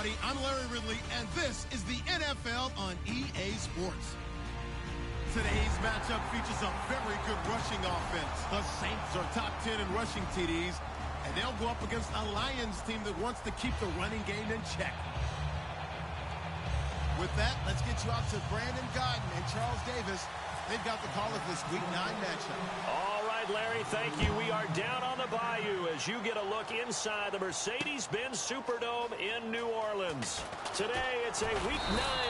everybody. I'm Larry Ridley, and this is the NFL on EA Sports. Today's matchup features a very good rushing offense. The Saints are top 10 in rushing TDs, and they'll go up against a Lions team that wants to keep the running game in check. With that, let's get you out to Brandon Gaudin and Charles Davis. They've got the call of this Week 9 matchup. All right, Larry, thank you. We are down on the bayou as you get a look inside the Mercedes-Benz Superdome in New Orleans. Today, it's a Week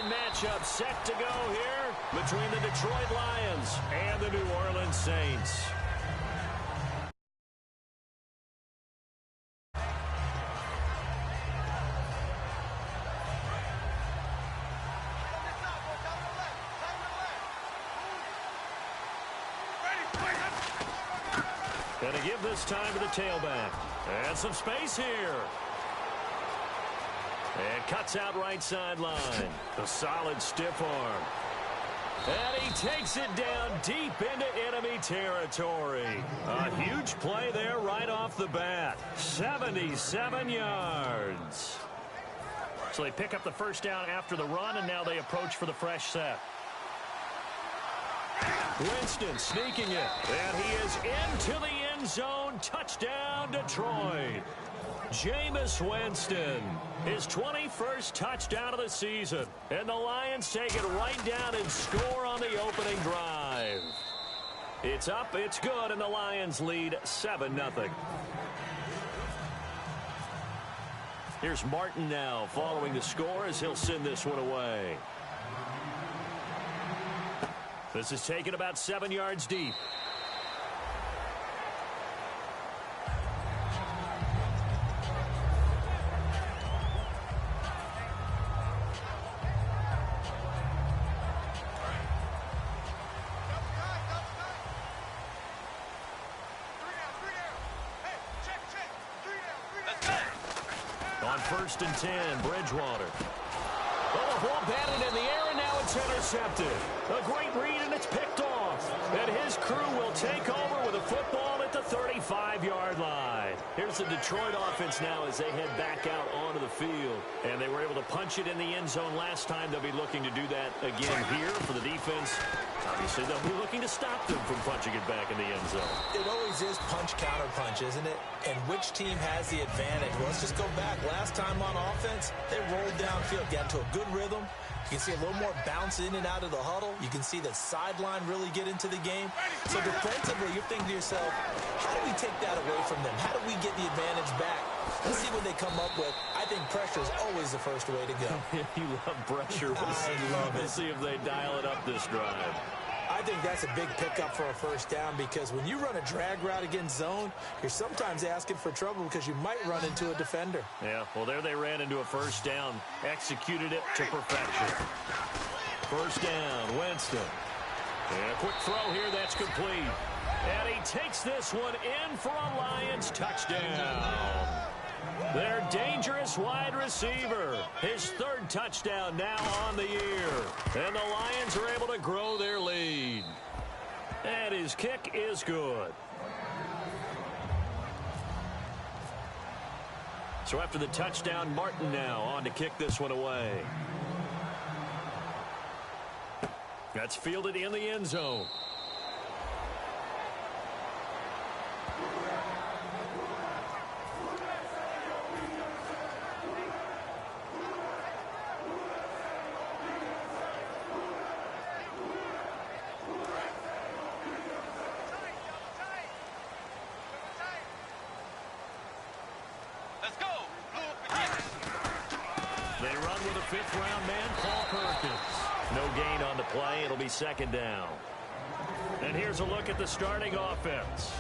9 matchup set to go here between the Detroit Lions and the New Orleans Saints. Going to give this time to the tailback. And some space here. And cuts out right sideline. The solid stiff arm. And he takes it down deep into enemy territory. A huge play there right off the bat. 77 yards. So they pick up the first down after the run, and now they approach for the fresh set. Winston sneaking it, and he is into the end zone. Touchdown, Detroit. Jameis Winston, his 21st touchdown of the season. And the Lions take it right down and score on the opening drive. It's up, it's good, and the Lions lead 7-0. Here's Martin now following the score as he'll send this one away. This is taken about 7 yards deep. On 1st and 10, Bridgewater. Oh, the ball batted in the air, and now it's intercepted. A great read, and it's picked off. And his crew will take over with a football at the 35-yard line. Here's the Detroit offense now as they head back out onto the field. And they were able to punch it in the end zone last time. They'll be looking to do that again here for the defense. Obviously, they'll be looking to stop them from punching it back in the end zone. It always is punch-counter-punch, isn't it? And which team has the advantage? Well, let's just go back. Last time on offense, they rolled downfield, got into a good rhythm. You can see a little more bounce in and out of the huddle. You can see the sideline really get into the game. So defensively, you're thinking to yourself, how do we take that away from them? How do we get the advantage back? Let's see what they come up with. I think pressure is always the first way to go. You love pressure. I love it. We'll see if they dial it up this drive. I think that's a big pickup for a first down because when you run a drag route against zone, you're sometimes asking for trouble because you might run into a defender. Yeah, well, there they ran into a first down, executed it to perfection. First down, Winston. And a quick throw here, that's complete. And he takes this one in for a Lions touchdown. Their dangerous wide receiver. His 3rd touchdown now on the year. And the Lions are able to grow their lead. And his kick is good. So after the touchdown, Martin now on to kick this one away. That's fielded in the end zone. They run with a 5th-round man, Paul Perkins. No gain on the play. It'll be 2nd down. And here's a look at the starting offense.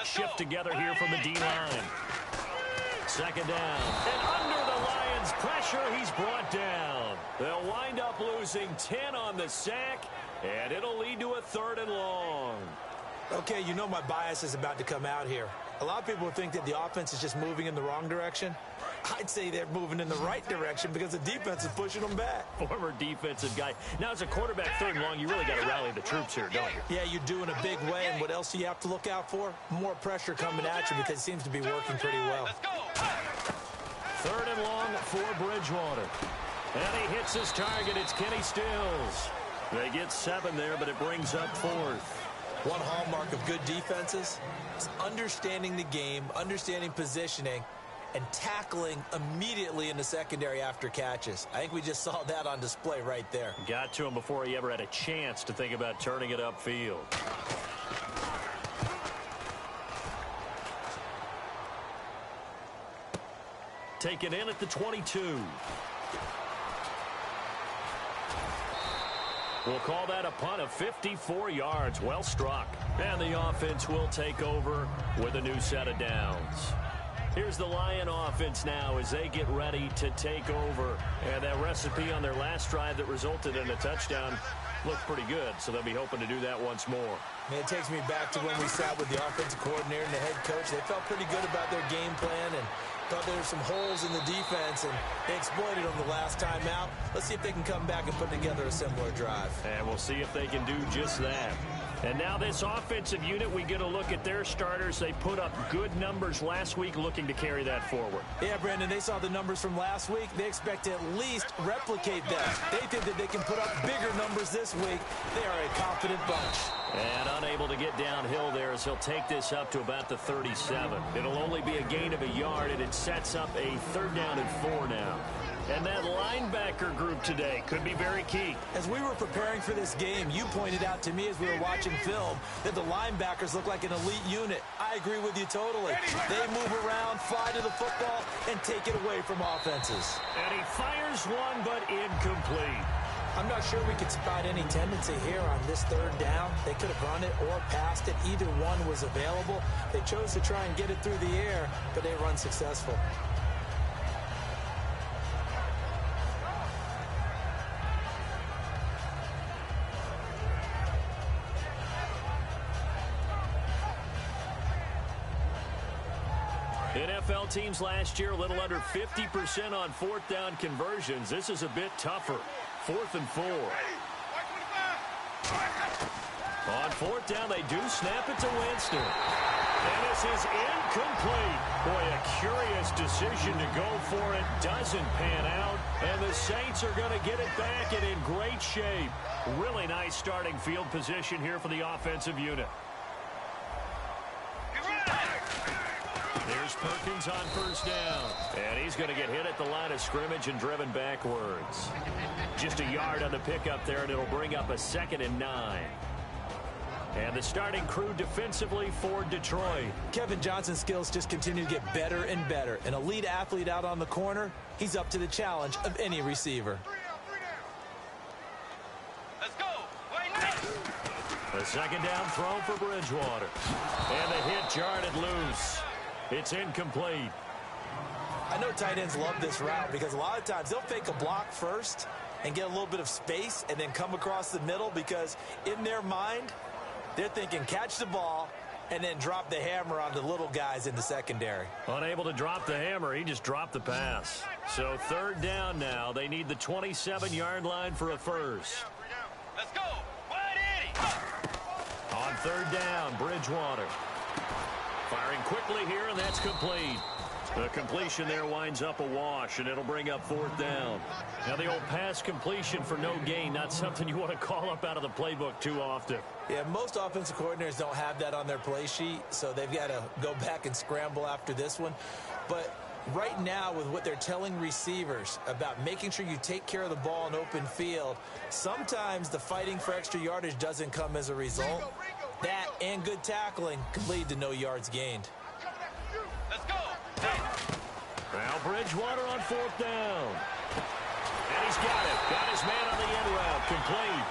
Shift together here from the D-line. 2nd down. And under the Lions' pressure, he's brought down. They'll wind up losing 10 on the sack, and it'll lead to a 3rd and long. Okay, you know my bias is about to come out here. A lot of people think that the offense is just moving in the wrong direction. I'd say they're moving in the right direction because the defense is pushing them back. Former defensive guy. Now, as a quarterback, 3rd and long, you really got to rally the troops here, don't you? Yeah, you do in a big way. And what else do you have to look out for? More pressure coming at you because it seems to be working pretty well. 3rd and long for Bridgewater. And he hits his target. It's Kenny Stills. They get 7 there, but it brings up 4th. One hallmark of good defenses is understanding the game, understanding positioning, and tackling immediately in the secondary after catches. I think we just saw that on display right there. Got to him before he ever had a chance to think about turning it upfield. Taken in at the 22. We'll call that a punt of 54 yards. Well struck. And the offense will take over with a new set of downs. Here's the Lion offense now as they get ready to take over. And that recipe on their last drive that resulted in a touchdown looked pretty good, so they'll be hoping to do that once more. Man, it takes me back to when we sat with the offensive coordinator and the head coach. They felt pretty good about their game plan and thought there were some holes in the defense, and they exploited them the last time out. Let's see if they can come back and put together a similar drive. And we'll see if they can do just that. And now this offensive unit, we get a look at their starters. They put up good numbers last week, looking to carry that forward. Yeah, Brandon, they saw the numbers from last week. They expect to at least replicate that. They think that they can put up bigger numbers this week. They are a confident bunch. And unable to get downhill there as he'll take this up to about the 37. It'll only be a gain of a yard, and it sets up a 3rd down and 4 now. And that linebacker group today could be very key. As we were preparing for this game, you pointed out to me as we were watching film that the linebackers look like an elite unit. I agree with you totally. They move around, fly to the football, and take it away from offenses. And he fires one, but incomplete. I'm not sure we could spot any tendency here on this 3rd down. They could have run it or passed it. Either one was available. They chose to try and get it through the air, but they run successful. NFL teams last year a little under 50% on 4th down conversions. This is a bit tougher. 4th and 4. On 4th down, they do snap it to Winston. And this is incomplete. Boy, a curious decision to go for it. Doesn't pan out. And the Saints are going to get it back and in great shape. Really nice starting field position here for the offensive unit. Here's Perkins on 1st down. And he's going to get hit at the line of scrimmage and driven backwards. Just a yard on the pickup there, and it'll bring up a 2nd and 9. And the starting crew defensively for Detroit. Kevin Johnson's skills just continue to get better and better. An elite athlete out on the corner. He's up to the challenge of any receiver. Let's go. A 2nd down throw for Bridgewater. And the hit jarred loose. It's incomplete. I know tight ends love this route because a lot of times they'll fake a block first and get a little bit of space and then come across the middle because in their mind, they're thinking catch the ball and then drop the hammer on the little guys in the secondary. Unable to drop the hammer, he just dropped the pass. So 3rd down now. They need the 27-yard line for a first. Let's go. On 3rd down, Bridgewater. Firing quickly here, and that's complete. The completion there winds up a wash, and it'll bring up 4th down. Now, the old pass completion for no gain, not something you want to call up out of the playbook too often. Yeah, most offensive coordinators don't have that on their play sheet, so they've got to go back and scramble after this one. But right now, with what they're telling receivers about making sure you take care of the ball in open field, sometimes the fighting for extra yardage doesn't come as a result. That and good tackling could lead to no yards gained. Let's go. Now Bridgewater on 4th down. And he's got it. Got his man on the end route. Complete.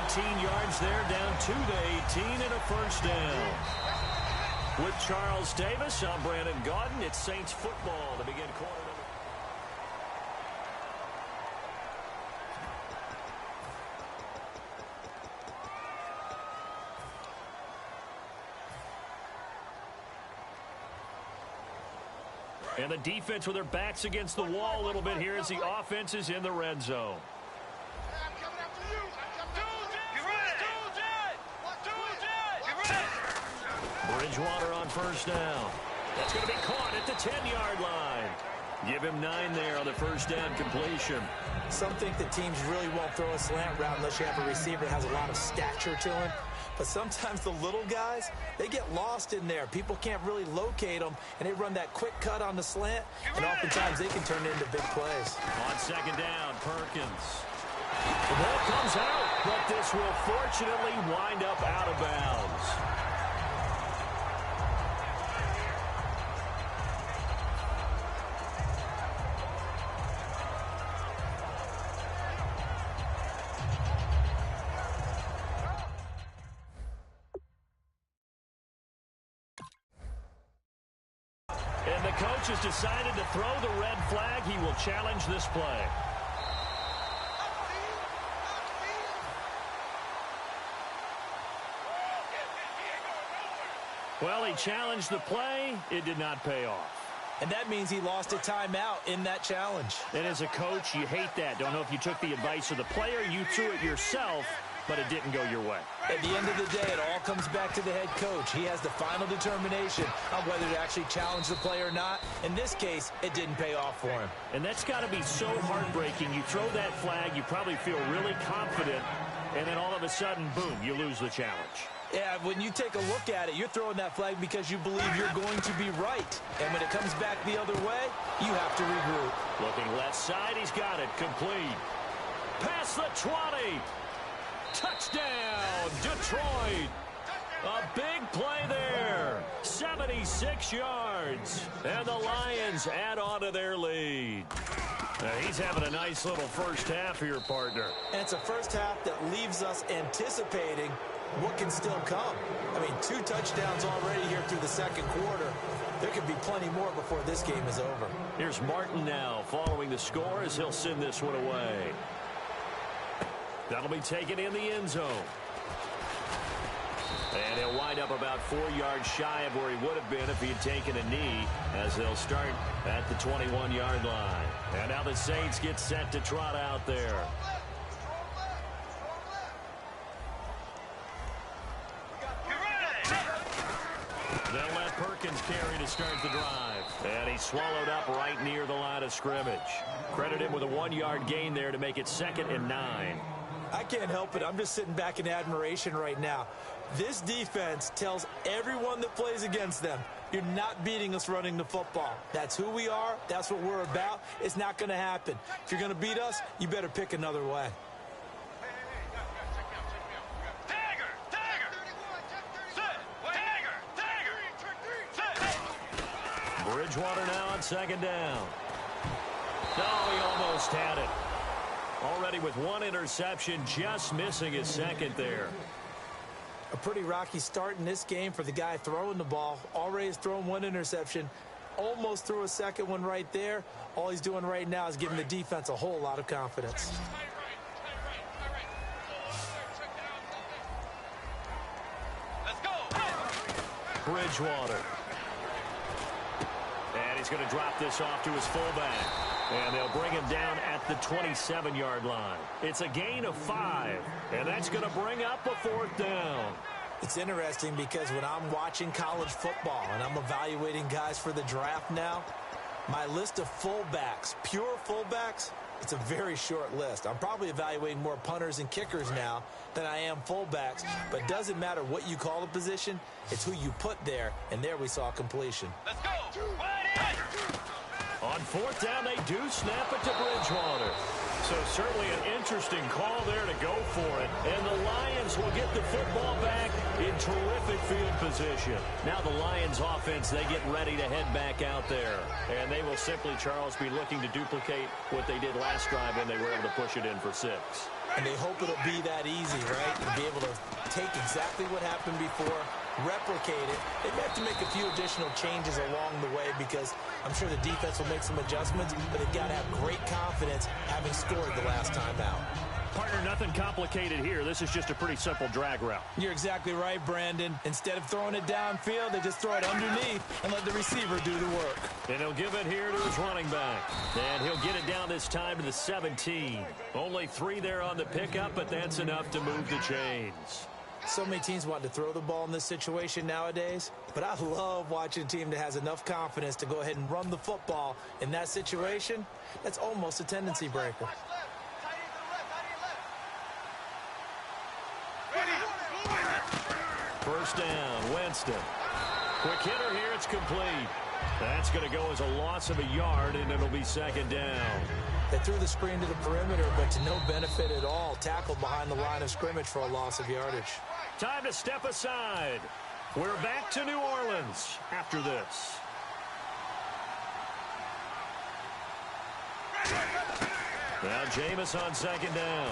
18 yards there, down 2 to 18 and a 1st down. With Charles Davis, I'm Brandon Gaudin. It's Saints football to begin quarter number. And the defense with their backs against the wall a little bit here as the offense is in the red zone. Bridgewater on first down. That's going to be caught at the 10-yard line. Give him 9 there on the first down completion. Some think that teams really won't throw a slant route unless you have a receiver that has a lot of stature to him. But sometimes the little guys, they get lost in there. People can't really locate them, and they run that quick cut on the slant, and oftentimes they can turn it into big plays. On second down, Perkins. The ball comes out, but this will fortunately wind up out of bounds. And the coach has decided to throw the red flag. He will challenge this play. Well, he challenged the play. It did not pay off. And that means he lost a timeout in that challenge. And as a coach, you hate that. Don't know if you took the advice of the player, you threw it yourself, but it didn't go your way. At the end of the day, it all comes back to the head coach. He has the final determination on whether to actually challenge the play or not. In this case, it didn't pay off for him. And that's got to be so heartbreaking. You throw that flag, you probably feel really confident, and then all of a sudden, boom, you lose the challenge. Yeah, when you take a look at it, you're throwing that flag because you believe you're going to be right. And when it comes back the other way, you have to regroup. Looking left side, he's got it. Complete. Past the 20. Touchdown, Detroit. A big play there. 76 yards. And the Lions add on to their lead. He's having a nice little first half here, partner. And it's a first half that leaves us anticipating what can still come. I mean, 2 touchdowns already here through the second quarter. There could be plenty more before this game is over. Here's Martin now following the score as he'll send this one away. That'll be taken in the end zone. And he'll wind up about 4 yards shy of where he would have been if he had taken a knee, as they'll start at the 21-yard line. And now the Saints get set to trot out there. They'll let Perkins carry to start the drive. And he's swallowed up right near the line of scrimmage. Credit him with a 1-yard gain there to make it 2nd and 9. I can't help it. I'm just sitting back in admiration right now. This defense tells everyone that plays against them, you're not beating us running the football. That's who we are. That's what we're about. It's not going to happen. If you're going to beat us, you better pick another way. Bridgewater now on second down. Oh, he almost had it. Already with 1 interception, just missing his second there. A pretty rocky start in this game for the guy throwing the ball. Already has thrown 1 interception. Almost threw a second one right there. All he's doing right now is giving the defense a whole lot of confidence. Let's go. Bridgewater. And he's going to drop this off to his fullback. And they'll bring him down at the 27-yard line. It's a gain of 5. And that's going to bring up a 4th down. It's interesting because when I'm watching college football and I'm evaluating guys for the draft now, my list of fullbacks, pure fullbacks, it's a very short list. I'm probably evaluating more punters and kickers now than I am fullbacks. But it doesn't matter what you call the position, it's who you put there. And there we saw completion. Let's go. On 4th down, they do snap it to Bridgewater. So certainly an interesting call there to go for it. And the Lions will get the football back in terrific field position. Now the Lions offense, they get ready to head back out there. And they will simply, Charles, be looking to duplicate what they did last drive when they were able to push it in for 6. And they hope it'll be that easy, right? To be able to take exactly what happened before, replicate it. They may have to make a few additional changes along the way because I'm sure the defense will make some adjustments, but they've got to have great confidence having scored the last time out. Partner, nothing complicated here. This is just a pretty simple drag route. You're exactly right, Brandon. Instead of throwing it downfield, they just throw it underneath and let the receiver do the work. And he'll give it here to his running back. And he'll get it down this time to the 17. Only 3 there on the pickup, but that's enough to move the chains. So many teams want to throw the ball in this situation nowadays, but I love watching a team that has enough confidence to go ahead and run the football in that situation. That's almost a tendency breaker. First down, Winston. Quick hitter here, it's complete. That's going to go as a loss of a yard, and it'll be second down. They threw the screen to the perimeter, but to no benefit at all. Tackled behind the line of scrimmage for a loss of yardage. Time to step aside. We're back to New Orleans after this. Now Jameis on second down.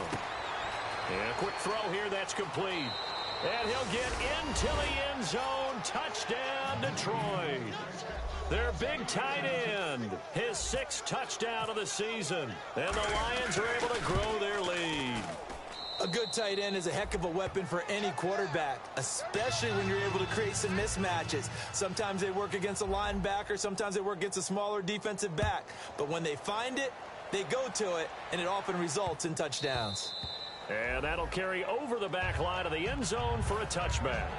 And a quick throw here, that's complete. And he'll get into the end zone. Touchdown, Detroit. Their big tight end, his 6th touchdown of the season. And the Lions are able to grow their lead. A good tight end is a heck of a weapon for any quarterback, especially when you're able to create some mismatches. Sometimes they work against a linebacker, sometimes they work against a smaller defensive back. But when they find it, they go to it, and it often results in touchdowns. And that'll carry over the back line of the end zone for a touchback.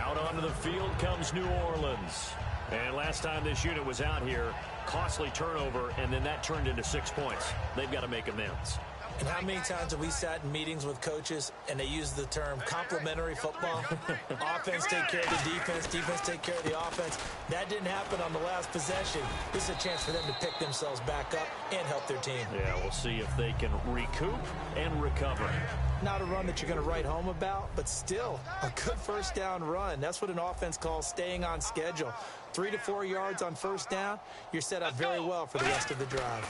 Out onto the field comes New Orleans. And last time this unit was out here, costly turnover, and then that turned into 6 points. They've got to make amends. And how many times have we sat in meetings with coaches and they use the term complementary football? Offense take care of the defense, defense take care of the offense. That didn't happen on the last possession. This is a chance for them to pick themselves back up and help their team. Yeah, we'll see if they can recoup and recover. Not a run that you're going to write home about, but still a good first down run. That's what an offense calls staying on schedule. 3 to 4 yards on first down, you're set up very well for the rest of the drive.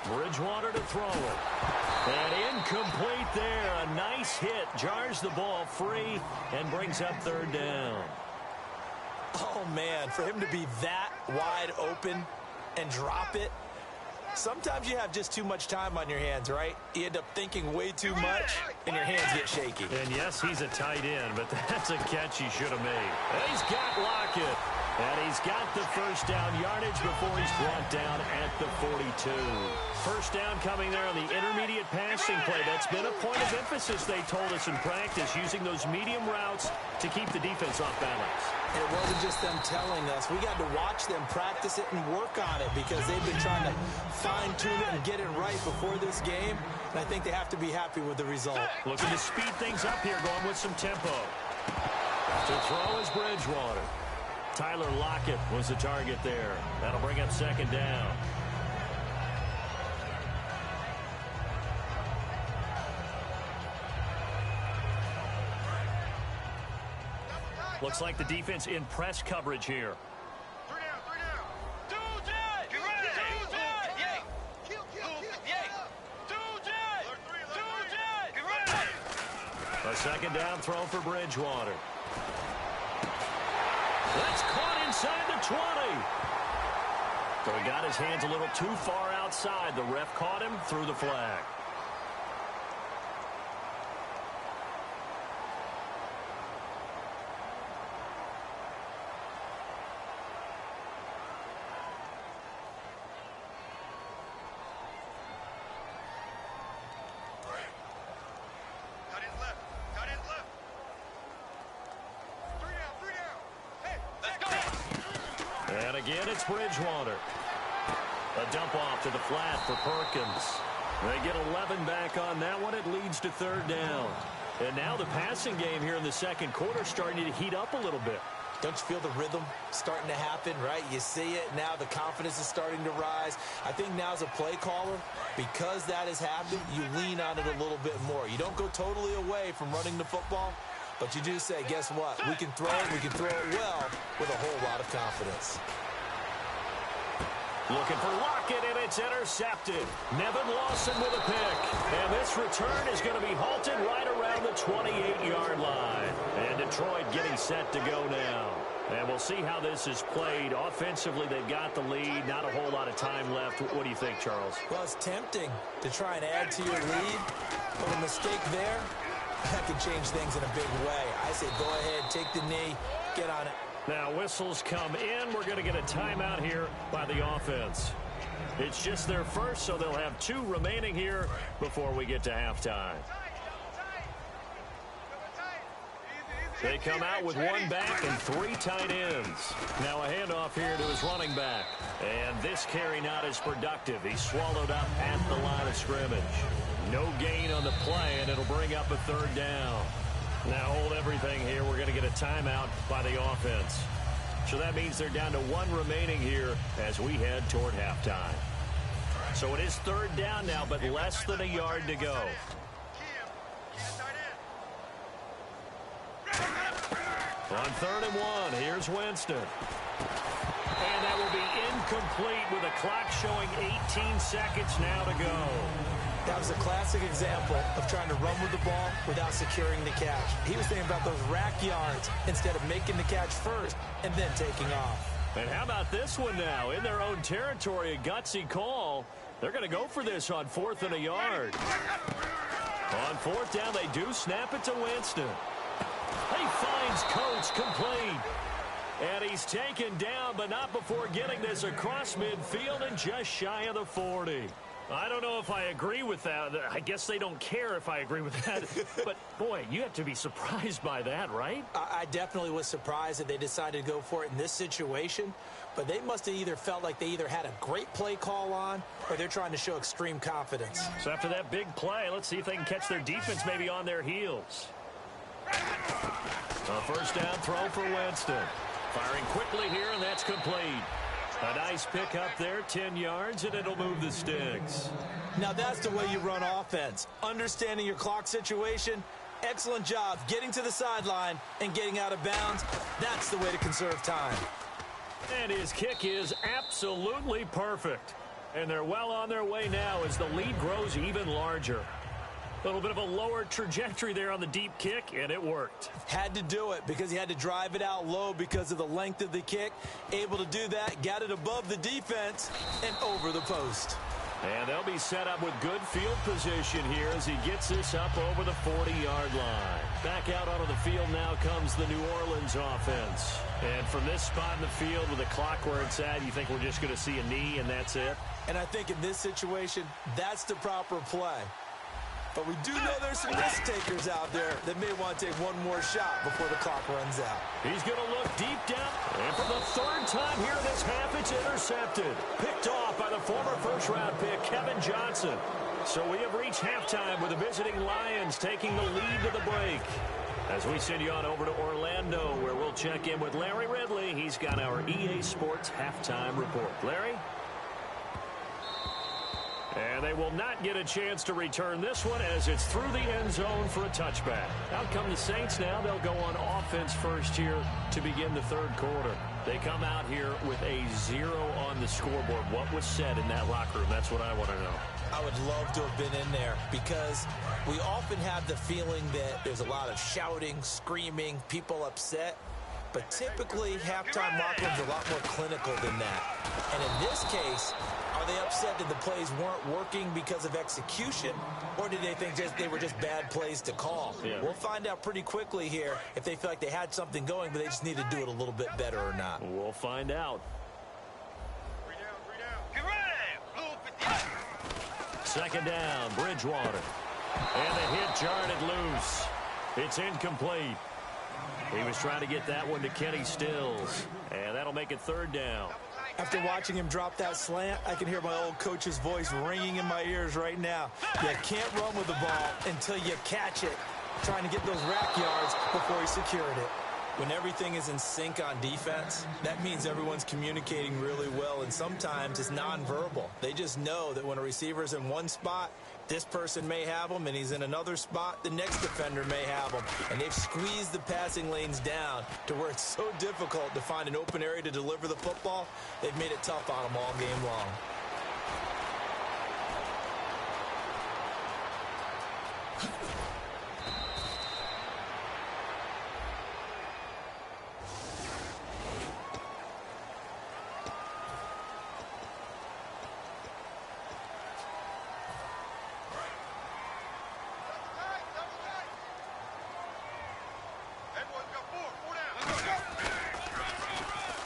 Bridgewater to throw it. And incomplete there. A nice hit. Jars the ball free and brings up third down. Oh, man, for him to be that wide open and drop it. Sometimes you have just too much time on your hands, right? You end up thinking way too much, and your hands get shaky. And yes, he's a tight end, but that's a catch he should have made. And he's got Lockett. And he's got the first down yardage before he's brought down at the 42. First down coming there on the intermediate passing play. That's been a point of emphasis, they told us in practice, using those medium routes to keep the defense off balance. And it wasn't just them telling us. We got to watch them practice it and work on it because they've been trying to fine-tune it and get it right before this game. And I think they have to be happy with the result. Looking to speed things up here, going with some tempo. To throw is Bridgewater. Tyler Lockett was the target there. That'll bring up second down. Looks like the defense in press coverage here. 3 down. 2 jet. Get ready. 2 jet. Yay. Yay. 2 jet. 2 jet. Get ready. A second down throw for Bridgewater. That's caught inside the 20. So he got his hands a little too far outside. The ref caught him, threw the flag. And again, it's Bridgewater. A dump off to the flat for Perkins. They get 11 back on that one. It leads to third down. And now the passing game here in the second quarter starting to heat up a little bit. Don't you feel the rhythm starting to happen, right? You see it now. The confidence is starting to rise. I think now as a play caller, because that has happened, you lean on it a little bit more. You don't go totally away from running the football, but you do say, guess what? We can throw it. We can throw it well with a whole lot of confidence. Looking for Lockett, and it's intercepted. Nevin Lawson with a pick. And this return is going to be halted right around the 28-yard line. And Detroit getting set to go now. And we'll see how this is played. Offensively, they've got the lead. Not a whole lot of time left. What do you think, Charles? Well, it's tempting to try and add to your lead, but a mistake there, that could change things in a big way. I say go ahead, take the knee, get on it. Now whistles come in. We're going to get a timeout here by the offense. It's just their first, so they'll have 2 remaining here before we get to halftime. They come out with 1 back and 3 tight ends. Now a handoff here to his running back. And this carry not as productive. He's swallowed up at the line of scrimmage. No gain on the play, and it'll bring up a 3rd down. Now hold everything here. We're going to get a timeout by the offense. So that means they're down to 1 remaining here as we head toward halftime. So it is 3rd down now, but less than a yard to go. On 3rd and 1, here's Winston. And that will be incomplete with a clock showing 18 seconds now to go. That was a classic example of trying to run with the ball without securing the catch. He was thinking about those rack yards instead of making the catch first and then taking off. And how about this one now? In their own territory, a gutsy call. They're going to go for this on 4th and a yard. On 4th down, they do snap it to Winston. He finds Coates complete. And he's taken down, but not before getting this across midfield and just shy of the 40. I don't know if I agree with that. I guess they don't care if I agree with that. But, boy, you have to be surprised by that, right? I definitely was surprised that they decided to go for it in this situation. But they must have either felt like they either had a great play call on or they're trying to show extreme confidence. So after that big play, let's see if they can catch their defense maybe on their heels. A 1st down throw for Winston. Firing quickly here, and that's complete. A nice pick up there, 10 yards, and it'll move the sticks. Now that's the way you run offense. Understanding your clock situation. Excellent job getting to the sideline and getting out of bounds. That's the way to conserve time. And his kick is absolutely perfect. And they're well on their way now as the lead grows even larger. A little bit of a lower trajectory there on the deep kick, and it worked. Had to do it because he had to drive it out low because of the length of the kick. Able to do that, got it above the defense and over the post. And they'll be set up with good field position here as he gets this up over the 40-yard line. Back out onto the field now comes the New Orleans offense. And from this spot in the field with the clock where it's at, you think we're just going to see a knee and that's it? And I think in this situation, that's the proper play. But we do know there's some risk takers out there that may want to take one more shot before the clock runs out. He's going to look deep down. And for the 3rd time here in this half, it's intercepted. Picked off by the former first-round pick, Kevin Johnson. So we have reached halftime with the visiting Lions taking the lead to the break. As we send you on over to Orlando, where we'll check in with Larry Ridley. He's got our EA Sports halftime report. Larry? And they will not get a chance to return this one as it's through the end zone for a touchback. Out come the Saints now. They'll go on offense first here to begin the 3rd quarter. They come out here with a 0 on the scoreboard. What was said in that locker room? That's what I want to know. I would love to have been in there because we often have the feeling that there's a lot of shouting, screaming, people upset. But typically, halftime locker rooms are a lot more clinical than that. And in this case, are they upset that the plays weren't working because of execution, or did they think they were just bad plays to call? Yeah. We'll find out pretty quickly here if they feel like they had something going, but they just need to do it a little bit better or not. We'll find out. 3 down. Get ready. Blue 58. 2nd down, Bridgewater. And the hit jarred loose. It's incomplete. He was trying to get that one to Kenny Stills. And that'll make it 3rd down. After watching him drop that slant, I can hear my old coach's voice ringing in my ears right now. You can't run with the ball until you catch it. Trying to get those rack yards before he secured it. When everything is in sync on defense, that means everyone's communicating really well, and sometimes it's nonverbal. They just know that when a receiver's in one spot, this person may have him, and he's in another spot, the next defender may have him. And they've squeezed the passing lanes down to where it's so difficult to find an open area to deliver the football. They've made it tough on them all game long.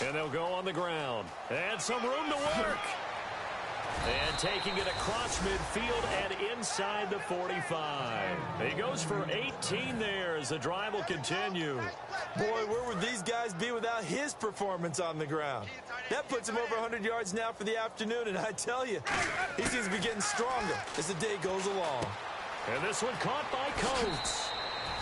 And they'll go on the ground. And some room to work. And taking it across midfield and inside the 45. He goes for 18 there as the drive will continue. Boy, where would these guys be without his performance on the ground? That puts him over 100 yards now for the afternoon, and I tell you, he seems to be getting stronger as the day goes along. And this one caught by Coates.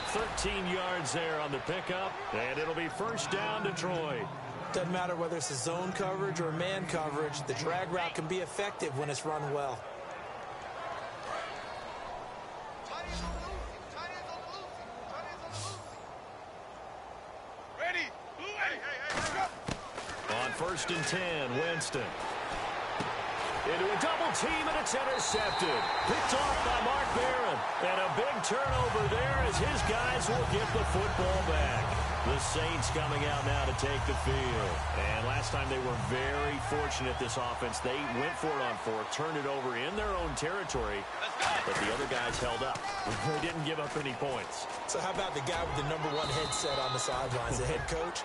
13 yards there on the pickup, and it'll be first down Detroit. Doesn't matter whether it's a zone coverage or man coverage, the drag route can be effective when it's run well. Ready? On first and 10, Winston. Into a double team, and it's intercepted. Picked off by Mark Barron. And a big turnover there as his guys will get the football back. The Saints coming out now to take the field. And last time they were very fortunate, this offense. They went for it on fourth, turned it over in their own territory, but the other guys held up. They didn't give up any points. So how about the guy with the #1 headset on the sidelines, the head coach?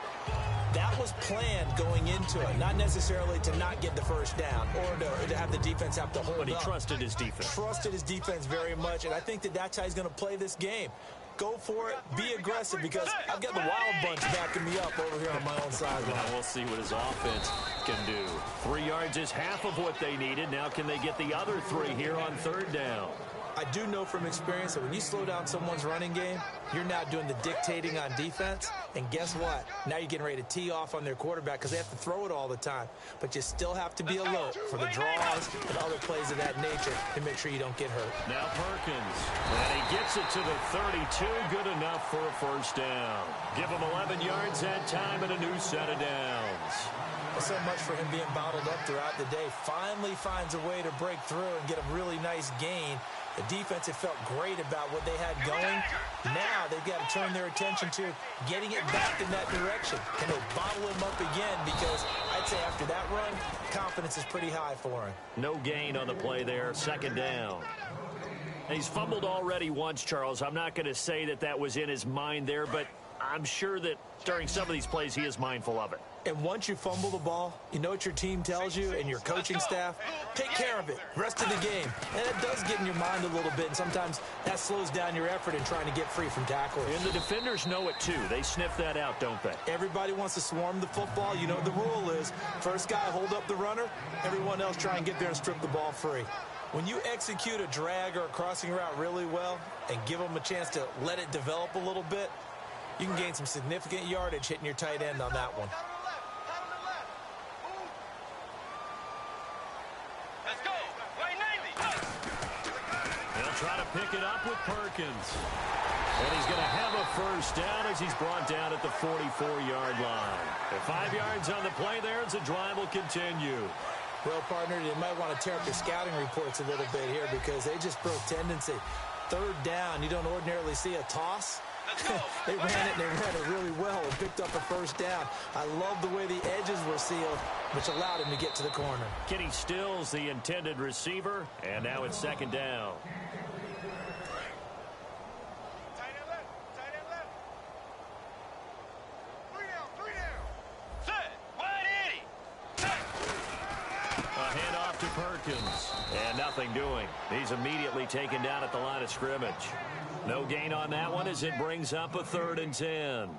That was planned going into it, not necessarily to not get the first down or to have the defense have to hold up. But he trusted his defense. Trusted his defense very much, and I think that's how he's going to play this game. Go for it, be aggressive, because I've got the Wild Bunch backing me up over here on my own sideline. Now we'll see what his offense can do. 3 yards is half of what they needed. Now can they get the other 3 here on third down? I do know from experience that when you slow down someone's running game, you're now doing the dictating on defense. And guess what? Now you're getting ready to tee off on their quarterback because they have to throw it all the time. But you still have to be alert for the draws and other plays of that nature to make sure you don't get hurt. Now Perkins. And he gets it to the 32. Good enough for a first down. Give him 11 yards that time and a new set of downs. So much for him being bottled up throughout the day. Finally finds a way to break through and get a really nice gain. The defense had felt great about what they had going. Now they've got to turn their attention to getting it back in that direction. Can they bottle him up again? Because I'd say after that run, confidence is pretty high for him. No gain on the play there. Second down. He's fumbled already once, Charles. I'm not going to say that was in his mind there, but I'm sure that during some of these plays he is mindful of it. And once you fumble the ball, you know what your team tells you and your coaching staff? Take care of it. Rest of the game. And it does get in your mind a little bit, and sometimes that slows down your effort in trying to get free from tacklers. And the defenders know it, too. They sniff that out, don't they? Everybody wants to swarm the football. You know what the rule is. First guy, hold up the runner. Everyone else try and get there and strip the ball free. When you execute a drag or a crossing route really well and give them a chance to let it develop a little bit, you can gain some significant yardage hitting your tight end on that one. Let's go. Right 90. They'll try to pick it up with Perkins. And he's going to have a first down as he's brought down at the 44-yard line. And 5 yards on the play there as the drive will continue. Well, partner, you might want to tear up your scouting reports a little bit here because they just broke tendency. Third down, you don't ordinarily see a toss. They ran it, and they ran it really well and picked up a first down. I love the way the edges were sealed, which allowed him to get to the corner. Kenny Stills, the intended receiver, and now it's second down. Tight end left. Tight end left. 3 down. Set. Wide 80. A handoff to Perkins, and nothing doing. He's immediately taken down at the line of scrimmage. No gain on that one as it brings up a 3rd and 10.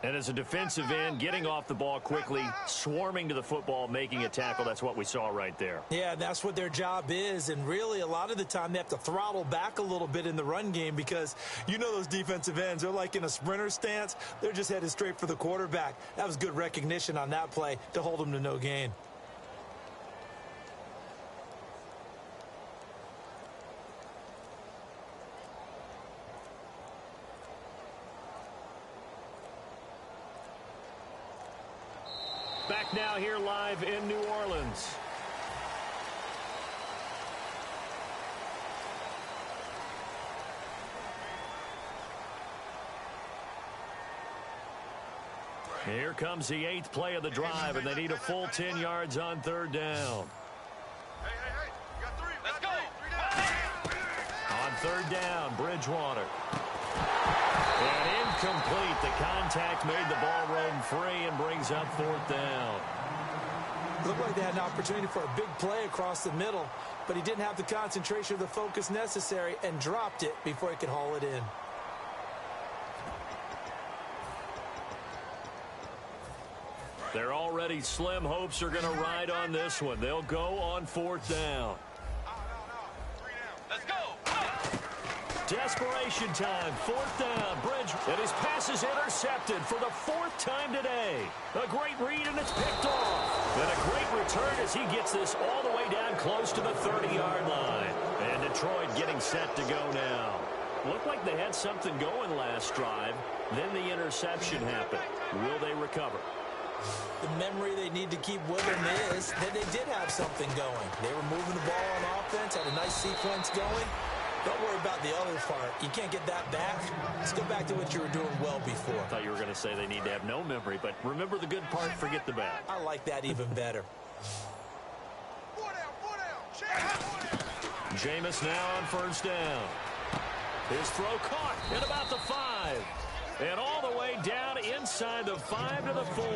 And as a defensive end, getting off the ball quickly, swarming to the football, making a tackle, that's what we saw right there. Yeah, that's what their job is, and really a lot of the time they have to throttle back a little bit in the run game because you know those defensive ends, they're like in a sprinter stance. They're just headed straight for the quarterback. That was good recognition on that play to hold them to no gain. Back now here live in New Orleans. Here comes the 8th play of the drive, and they need a full 10 yards on 3rd down. Hey. You got 3. Let's go. 3 down. On 3rd down, Bridgewater. And in Incomplete. The contact made the ball roam free and brings up 4th down. Looked like they had an opportunity for a big play across the middle, but he didn't have the concentration or the focus necessary and dropped it before he could haul it in. Their already slim hopes are going to ride on this one. They'll go on 4th down. Let's go. Desperation time, 4th down. Bridge, and his pass is intercepted for the 4th time today. A great read, and it's picked off. And a great return as he gets this all the way down close to the 30-yard line. And Detroit getting set to go now. Looked like they had something going last drive. Then the interception happened. Will they recover? The memory they need to keep with them is that they did have something going. They were moving the ball on offense, had a nice sequence going. Don't worry about the other part. You can't get that back. Let's go back to what you were doing well before. I thought you were going to say they need to have no memory, but remember the good part, forget the bad. I like that even better. Jameis now on 1st down. His throw caught at about the 5. And all the way down inside the 5 to the 4.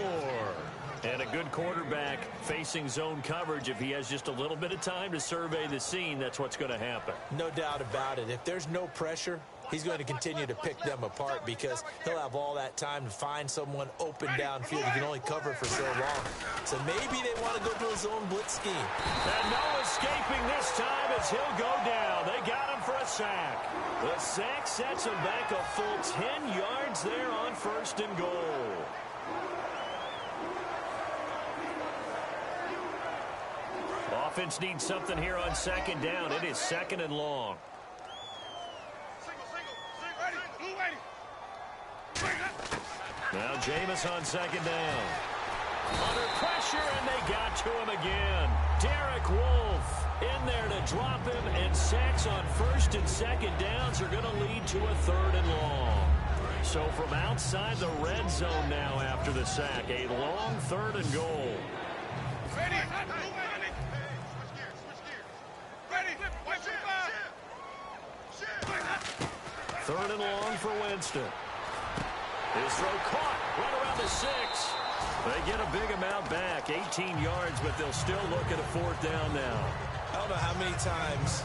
And a good quarterback facing zone coverage. If he has just a little bit of time to survey the scene, that's what's going to happen. No doubt about it. If there's no pressure, he's going to continue to pick them apart because he'll have all that time to find someone open downfield. He can only cover for so long. So maybe they want to go to a zone blitz scheme. And no escaping this time as he'll go down. They got him for a sack. The sack sets him back a full 10 yards there on 1st and goal. Offense needs something here on 2nd down. It is 2nd and long. Now Jameis on 2nd down. Under pressure, and they got to him again. Derek Wolfe in there to drop him, and sacks on 1st and 2nd downs are going to lead to a 3rd and long. So from outside the red zone now after the sack, a long 3rd and goal. Ready. 3rd and long for Winston. His throw caught right around the 6. They get a big amount back, 18 yards, but they'll still look at a 4th down now. I don't know how many times,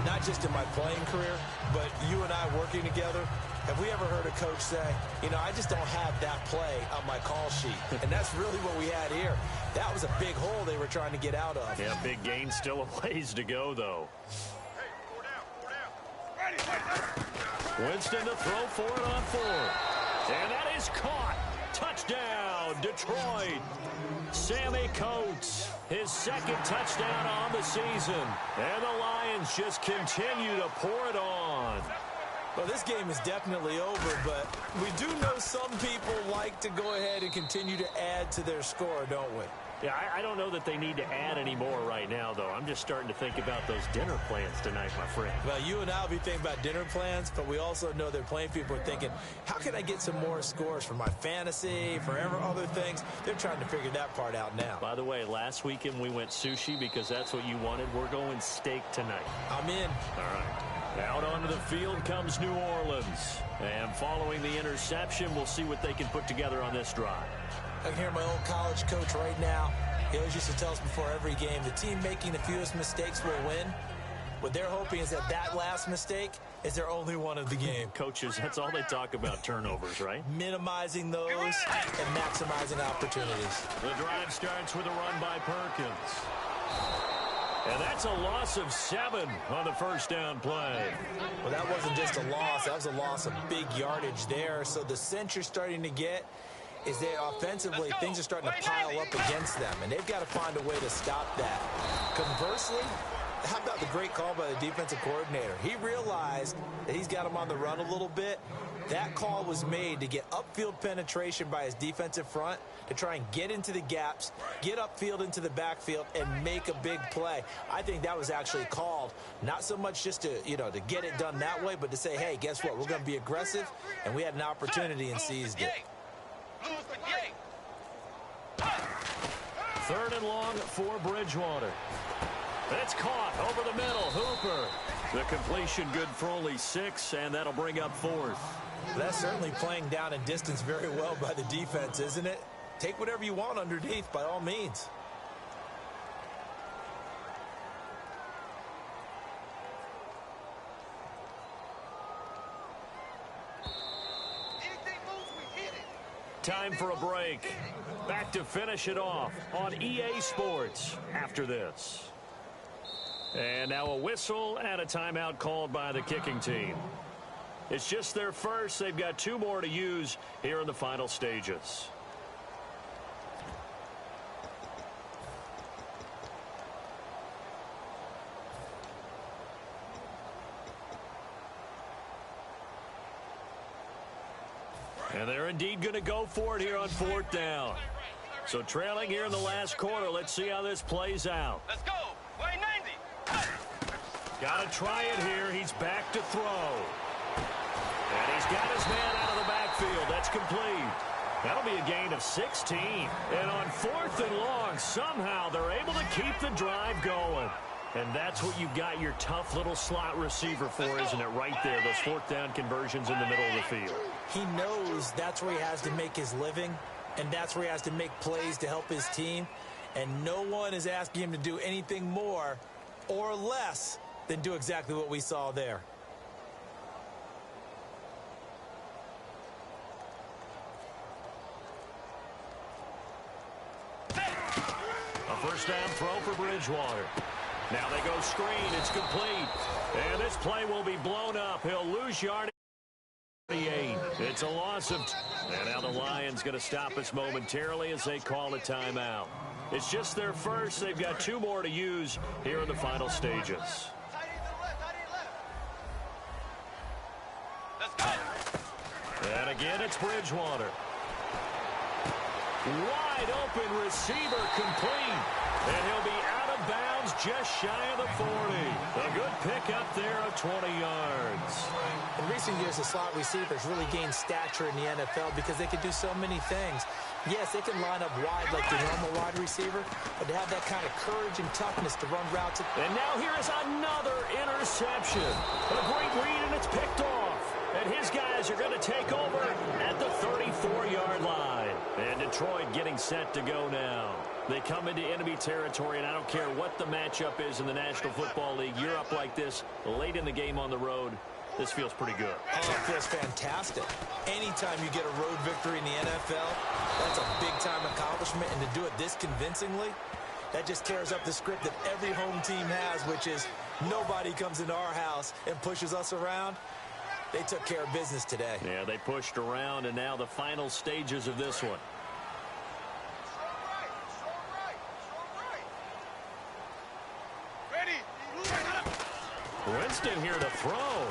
not just in my playing career, but you and I working together, have we ever heard a coach say, you know, I just don't have that play on my call sheet. And that's really what we had here. That was a big hole they were trying to get out of. Yeah, big gain, still a ways to go, though. Winston to throw for it on 4th. And that is caught. Touchdown, Detroit. Sammy Coates, his 2nd touchdown on the season. And the Lions just continue to pour it on. Well, this game is definitely over, but we do know some people like to go ahead and continue to add to their score, don't we? Yeah, I don't know that they need to add any more right now, though. I'm just starting to think about those dinner plans tonight, my friend. Well, you and I will be thinking about dinner plans, but we also know they're playing people are thinking, how can I get some more scores for my fantasy, for other things? They're trying to figure that part out now. By the way, last weekend we went sushi because that's what you wanted. We're going steak tonight. I'm in. All right. Out onto the field comes New Orleans. And following the interception, we'll see what they can put together on this drive. I can hear my old college coach right now. He always used to tell us before every game, the team making the fewest mistakes will win. What they're hoping is that that last mistake is their only one of the game. Coaches, that's all they talk about, turnovers, right? Minimizing those and maximizing opportunities. The drive starts with a run by Perkins. And that's a loss of 7 on the 1st down play. Well, that wasn't just a loss. That was a loss of big yardage there. So the sense you're starting to get is that offensively things are starting to pile up against them, and they've got to find a way to stop that. Conversely, how about the great call by the defensive coordinator? He realized that he's got him on the run a little bit. That call was made to get upfield penetration by his defensive front to try and get into the gaps, get upfield into the backfield, and make a big play. I think that was actually called not so much just to, to get it done that way, but to say, hey, guess what? We're going to be aggressive, and we had an opportunity and seized it. 3rd and long for Bridgewater. It's caught over the middle. Hooper. The completion good for only 6, and that'll bring up 4th. That's certainly playing down and distance very well by the defense, isn't it? Take whatever you want underneath, by all means. Time for a break. Back to finish it off on EA Sports after this. And now a whistle and a timeout called by the kicking team. It's just their first. They've got 2 more to use here in the final stages. And they're indeed going to go for it here on 4th down. So trailing here in the last quarter. Let's see how this plays out. Let's go. Way 90. Got to try it here. He's back to throw. And he's got his man out of the backfield. That's complete. That'll be a gain of 16. And on 4th and long, somehow they're able to keep the drive going. And that's what you've got your tough little slot receiver for, isn't it? Right there, those 4th down conversions in the middle of the field. He knows that's where he has to make his living, and that's where he has to make plays to help his team. And no one is asking him to do anything more or less than do exactly what we saw there. A first down throw for Bridgewater. Now they go screen. It's complete. And this play will be blown up. He'll lose yardage. It's a loss of... And now the Lions going to stop us momentarily as they call a timeout. It's just their first. They've got 2 more to use here in the final stages. Let's go. And again, it's Bridgewater. Wide open receiver complete. And he'll be out of bounds just shy of the 40. A good pickup there of 20 yards. In recent years, the slot receivers really gained stature in the NFL because they can do so many things. Yes, they can line up wide like the normal wide receiver, but to have that kind of courage and toughness to run routes. And now here is another interception. A great read, and it's picked off. And his guys are going to take over at the 34-yard line. And Detroit getting set to go now. They come into enemy territory, and I don't care what the matchup is in the National Football League. You're up like this late in the game on the road. This feels pretty good. Oh, it feels fantastic. Anytime you get a road victory in the NFL, that's a big-time accomplishment. And to do it this convincingly, that just tears up the script that every home team has, which is nobody comes into our house and pushes us around. They took care of business today. Yeah, they pushed around, and now the final stages of this one. Winston here to throw.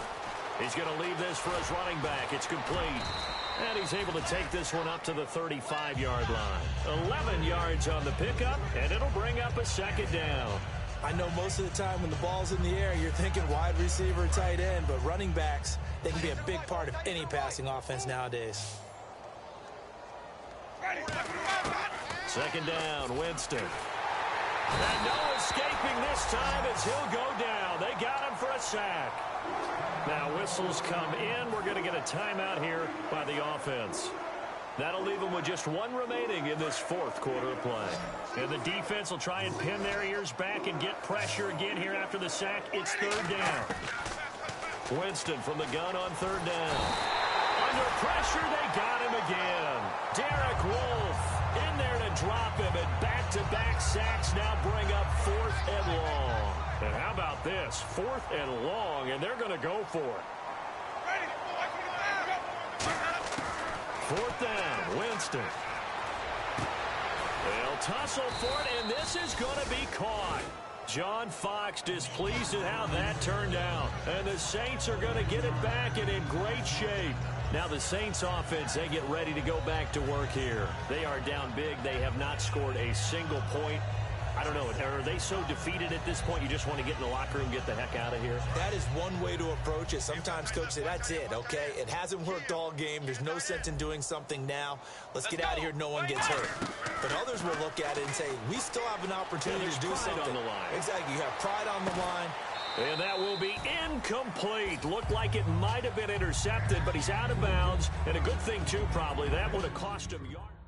He's going to leave this for his running back. It's complete. And he's able to take this one up to the 35-yard line. 11 yards on the pickup, and it'll bring up a second down. I know most of the time when the ball's in the air, you're thinking wide receiver, tight end, but running backs, they can be a big part of any passing offense nowadays. Second down, Winston. And no escaping this time as he'll go down. They got him for a sack. Now whistles come in. We're going to get a timeout here by the offense. That'll leave them with just 1 remaining in this 4th quarter of play. And the defense will try and pin their ears back and get pressure again here after the sack. It's 3rd down. Winston from the gun on 3rd down. Under pressure, they got him again. Derek Wolfe in there to drop him, and back-to-back sacks now bring up 4th and long. And how about this? 4th and long, and they're going to go for it. 4th down, Winston. They'll tussle for it, and this is going to be caught. John Fox displeased at how that turned out. And the Saints are going to get it back and in great shape. Now the Saints offense, they get ready to go back to work here. They are down big. They have not scored a single point. I don't know, are they so defeated at this point you just want to get in the locker room and get the heck out of here? That is one way to approach it. Sometimes coaches say, that's it, okay? It hasn't worked all game. There's no sense in doing something now. Let's get out of here. No one gets hurt. But others will look at it and say, we still have an opportunity to do something. On the line. Exactly. You have pride on the line. And that will be incomplete. Looked like it might have been intercepted, but he's out of bounds. And a good thing, too, probably. That would have cost him yards.